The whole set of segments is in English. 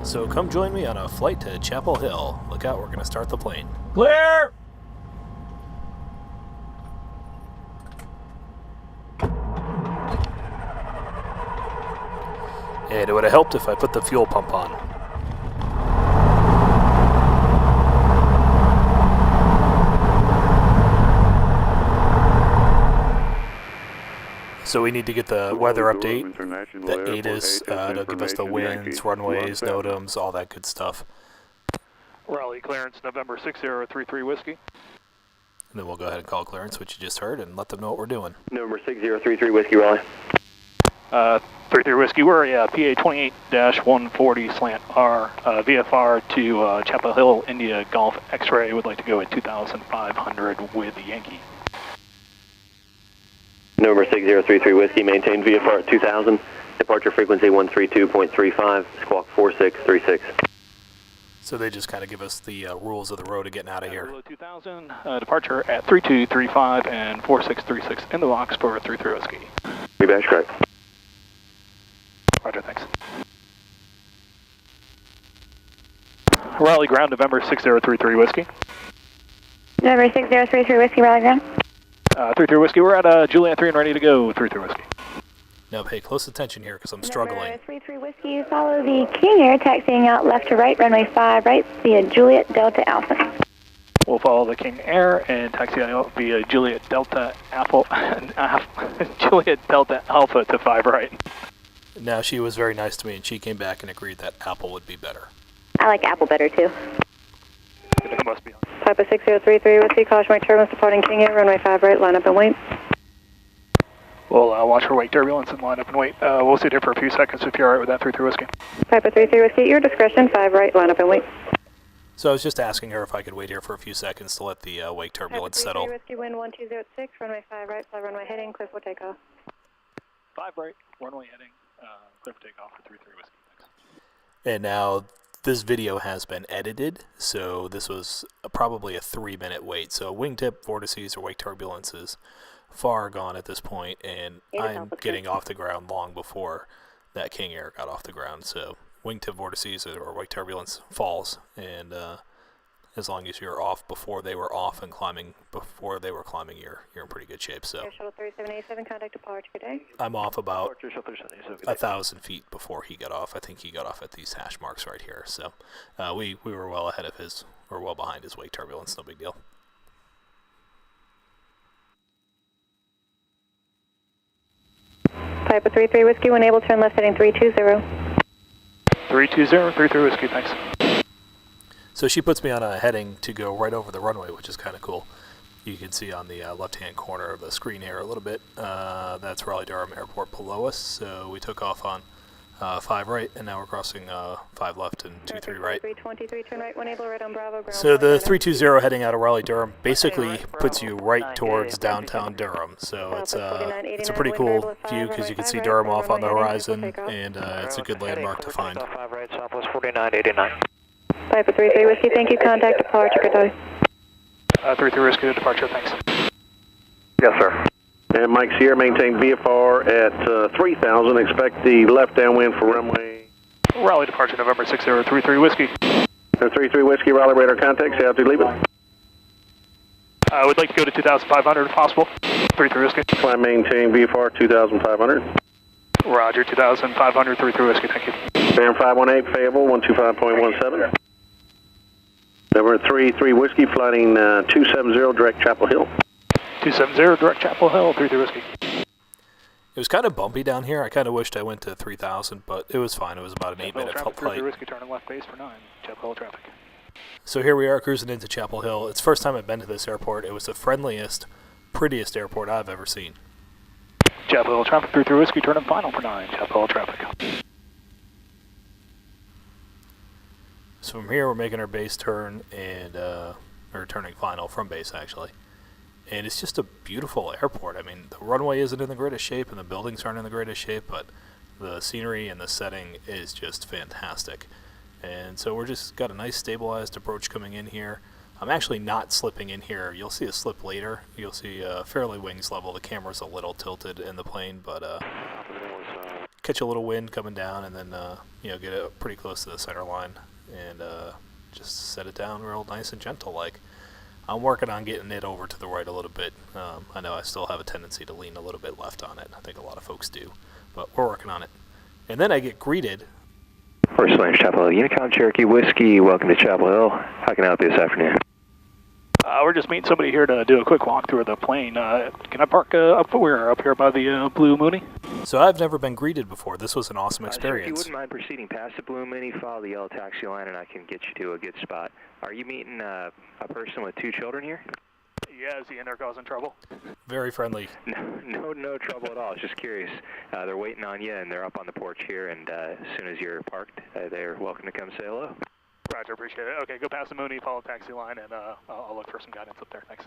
So come join me on a flight to Chapel Hill. Look out, we're going to start the plane. Clear! And it would have helped if I put the fuel pump on. So we need to get the weather update, the ATIS, to give us the winds, runways, NOTAMs, all that good stuff. Raleigh clearance November 6033 Whiskey. And then we'll go ahead and call clearance, which you just heard, and let them know what we're doing. November 6033 Whiskey, Raleigh. 33 Whiskey, we're PA 28-140 slant R, VFR to Chapel Hill, India Golf X-ray. Would like to go at 2,500 with Yankee. November 6033 Whiskey, maintain VFR at 2000, departure frequency 132.35, squawk 4636. So they just kind of give us the rules of the road of getting out of here. Below 2,000, departure at 3235 and 4636 in the box for 33 Whiskey. Rebash correct. Roger, thanks. Raleigh ground, November 6033 Whiskey. November 6033 Whiskey, Raleigh ground. 33 Whiskey, we're at Juliet 3 and ready to go, 33 Whiskey. Now pay close attention here because I'm struggling. November 33 Whiskey, follow the King Air, taxiing out left to right, runway 5 right, via Juliet Delta Alpha. We'll follow the King Air and taxi out via Juliet Delta Juliet Delta Alpha to 5 right. Now she was very nice to me and she came back and agreed that Apple would be better. I like Apple better too. It must be on. Papa 6033 Whiskey, cautionary turbulence departing King Air, runway 5 right, line up and wait. We'll watch for wake turbulence and line up and wait. We'll sit here for a few seconds if you're alright with that, 33 Whiskey. Papa 33 Whiskey, at your discretion, 5 right, line up and wait. So I was just asking her if I could wait here for a few seconds to let the wake turbulence settle. Papa 33 Whiskey, wind 1206, runway 5 right, fly runway heading, clear for takeoff. 5 right, runway heading, clear for takeoff for 33 Whiskey. Thanks. And now this video has been edited, so this was probably a 3-minute wait. So wingtip, vortices, or wake turbulence is far gone at this point, and I'm getting off the ground long before that King Air got off the ground. So wingtip, vortices, or wake turbulence falls, and as long as you're off before they were off and climbing before they were climbing, you're in pretty good shape. So Air Shuttle 3787, contact departure, good day. I'm off about 1,000 feet before he got off. I think he got off at these hash marks right here. So we were well ahead of his, or well behind his wake turbulence. No big deal. Piper 33 Whiskey, when able, turn left heading 320. 320, 33 Whiskey, thanks. So she puts me on a heading to go right over the runway, which is kind of cool. You can see on the left-hand corner of the screen here a little bit. That's Raleigh-Durham Airport below us. So we took off on 5 right, and now we're crossing 5 left and 23 right. 323, turn right, when able, right on Bravo. So the 320 heading out of Raleigh-Durham basically puts you right towards downtown Durham. So it's a pretty cool view because you can see Durham off on the horizon, and it's a good landmark to find. 5 right, Southwest 4989. Piper 33 Whiskey, thank you, contact departure, good day. 33 Whiskey to departure, thanks. Yes, sir. And Mike Sierra, maintain VFR at 3000, expect the left downwind for runway. Raleigh departure, November 6033 Whiskey. 33 Whiskey, Raleigh radar contact, say altitude leave it. I would like to go to 2,500 if possible. 33 Whiskey. Climb maintain VFR 2500. Roger, 2,500, 33 Whiskey, thank you. Bearing 518, Fayetteville, 125.17. Number 33 Whiskey, flighting 270, direct Chapel Hill. 270, direct Chapel Hill, 33 Whiskey. It was kind of bumpy down here. I kind of wished I went to 3,000, but it was fine. It was about an 8-minute flight. 33 Whiskey, turning left base for 9, Chapel Hill traffic. So here we are cruising into Chapel Hill. It's the first time I've been to this airport. It was the friendliest, prettiest airport I've ever seen. Chapel Hill traffic, 33 Whiskey, turning final for 9, Chapel Hill traffic. So from here, we're making our base turn, and or turning final from base, actually. And it's just a beautiful airport. I mean, the runway isn't in the greatest shape, and the buildings aren't in the greatest shape, but the scenery and the setting is just fantastic. And so we're just got a nice stabilized approach coming in here. I'm actually not slipping in here. You'll see a slip later. You'll see fairly wings level. The camera's a little tilted in the plane, but kind catch a little wind coming down, and then get it pretty close to the center line, and just set it down real nice and gentle. Like, I'm working on getting it over to the right a little bit. I know I still have a tendency to lean a little bit left on it. I think a lot of folks do, but we're working on it. And then I get greeted. Friendliest Chapel Hill, Unicom Cherokee Whiskey. Welcome to Chapel Hill. How can I help you this afternoon? We're just meeting somebody here to do a quick walkthrough of the plane. Can I park up here by the Blue Mooney? So I've never been greeted before. This was an awesome experience. Sir, if you wouldn't mind proceeding past the Blue Mooney, follow the yellow taxi line, and I can get you to a good spot. Are you meeting a person with 2 children here? Yeah, is he in there causing trouble? Very friendly. No trouble at all. I was just curious. They're waiting on you, and they're up on the porch here, and as soon as you're parked, they're welcome to come say hello. Roger, appreciate it. Okay, go past the Mooney, follow the taxi line, and I'll look for some guidance up there. Thanks.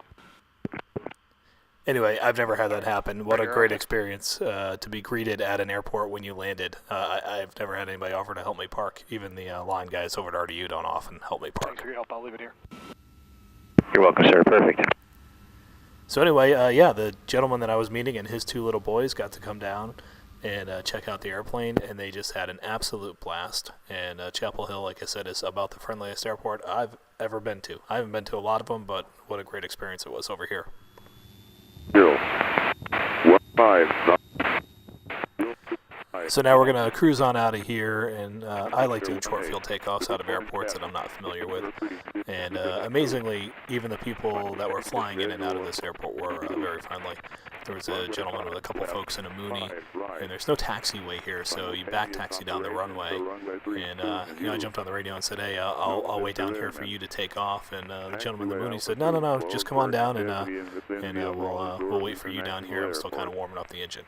Anyway, I've never had that happen. What a great experience to be greeted at an airport when you landed. I've never had anybody offer to help me park. Even the line guys over at RDU don't often help me park. Thanks for your help. I'll leave it here. You're welcome, sir. Perfect. So anyway, the gentleman that I was meeting and his 2 little boys got to come down and check out the airplane, and they just had an absolute blast. And Chapel Hill, like I said, is about the friendliest airport I've ever been to. I haven't been to a lot of them, but what a great experience it was over here. 015. So now we're going to cruise on out of here, and I like doing short field takeoffs out of airports that I'm not familiar with. And amazingly, even the people that were flying in and out of this airport were very friendly. There was a gentleman with a couple folks in a Mooney, and there's no taxiway here, so you back taxi down the runway. And I jumped on the radio and said, hey, I'll wait down here for you to take off. And the gentleman in the Mooney said, no, just come on down, and we'll wait for you down here. I'm still kind of warming up the engine.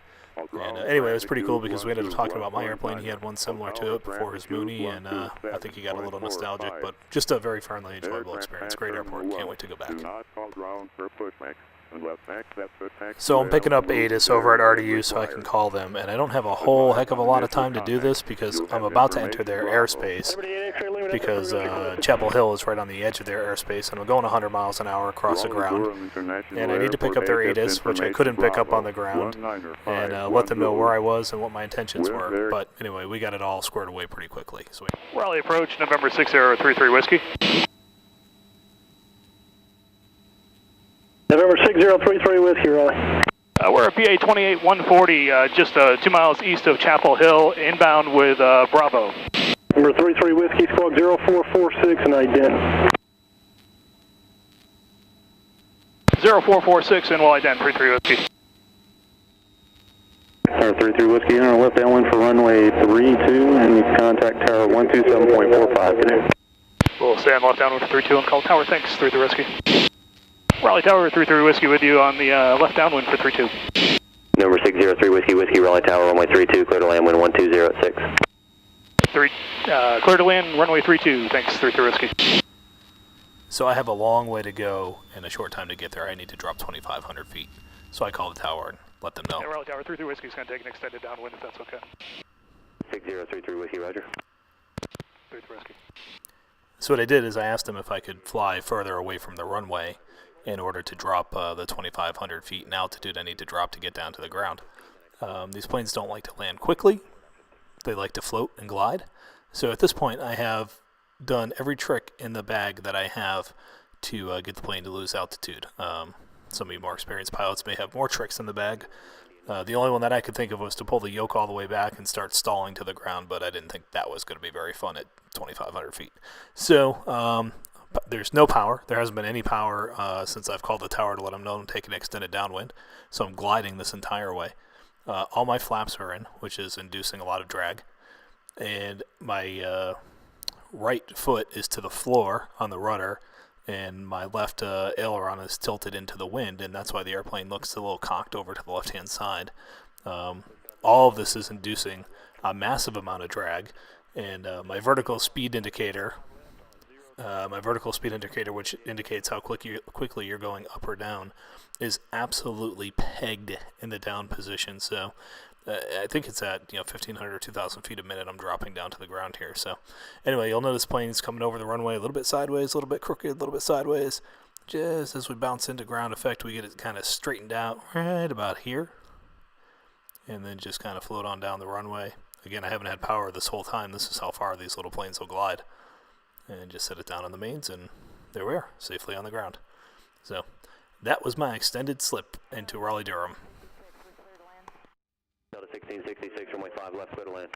And anyway, it was pretty cool because we ended up talking about my airplane. He had one similar to it before his Mooney, and I think he got a little nostalgic, but just a very friendly, enjoyable experience. Great airport. Can't wait to go back. So I'm picking up Atis over at RDU so I can call them, and I don't have a whole heck of a lot of time to do this because I'm about to enter their airspace because Chapel Hill is right on the edge of their airspace, and I'm going 100 miles an hour across the ground. And I need to pick up their Atis, which I couldn't pick up on the ground, and let them know where I was and what my intentions were. But anyway, we got it all squared away pretty quickly. So Raleigh approach, November 6033 Whiskey. November 6033 Whiskey, Raleigh. We're at BA 28140, just 2 miles east of Chapel Hill, inbound with Bravo. Number 33 Whiskey, squawk 0446 and ident. 0446 and we'll ident 33 Whiskey. Number 33 Whiskey, you're on a left downwind for runway 32 and contact tower 127.45 today. We'll stay on left downwind for 32 and call tower. Thanks, 33 Whiskey. Raleigh Tower 33 Whiskey with you on the left downwind for 32. Number 603 Whiskey, Raleigh Tower, runway 32, clear to land, wind 1206. Clear to land, runway 32, thanks, 33 Whiskey. I have a long way to go and a short time to get there. I need to drop 2,500 feet. So I call the tower and let them know. Yeah, Raleigh Tower 33 Whiskey is going to take an extended downwind if that's okay. 6033 Whiskey, roger. 33 Whiskey. So what I did is I asked them if I could fly further away from the runway in order to drop the 2,500 feet in altitude I need to drop to get down to the ground. These planes don't like to land quickly. They like to float and glide. So at this point, I have done every trick in the bag that I have to get the plane to lose altitude. Some of you more experienced pilots may have more tricks in the bag. The only one that I could think of was to pull the yoke all the way back and start stalling to the ground, but I didn't think that was going to be very fun at 2,500 feet. So there's no power. There hasn't been any power since I've called the tower to let them know I'm taking extended downwind. So I'm gliding this entire way. All my flaps are in, which is inducing a lot of drag. And my right foot is to the floor on the rudder, and my left aileron is tilted into the wind, and that's why the airplane looks a little cocked over to the left-hand side. All of this is inducing a massive amount of drag, and my vertical speed indicator, which indicates how quickly you're going up or down, is absolutely pegged in the down position. So I think it's at 1,500 or 2,000 feet a minute. I'm dropping down to the ground here. So anyway, you'll notice planes coming over the runway a little bit sideways, a little bit crooked, a little bit sideways. Just as we bounce into ground effect, we get it kind of straightened out right about here, and then just kind of float on down the runway. again, I haven't had power this whole time. This is how far these little planes will glide. And just set it down on the mains, and there we are, safely on the ground. So that was my extended slip into Raleigh-Durham. Delta 1666, runway 5 left, clear to land.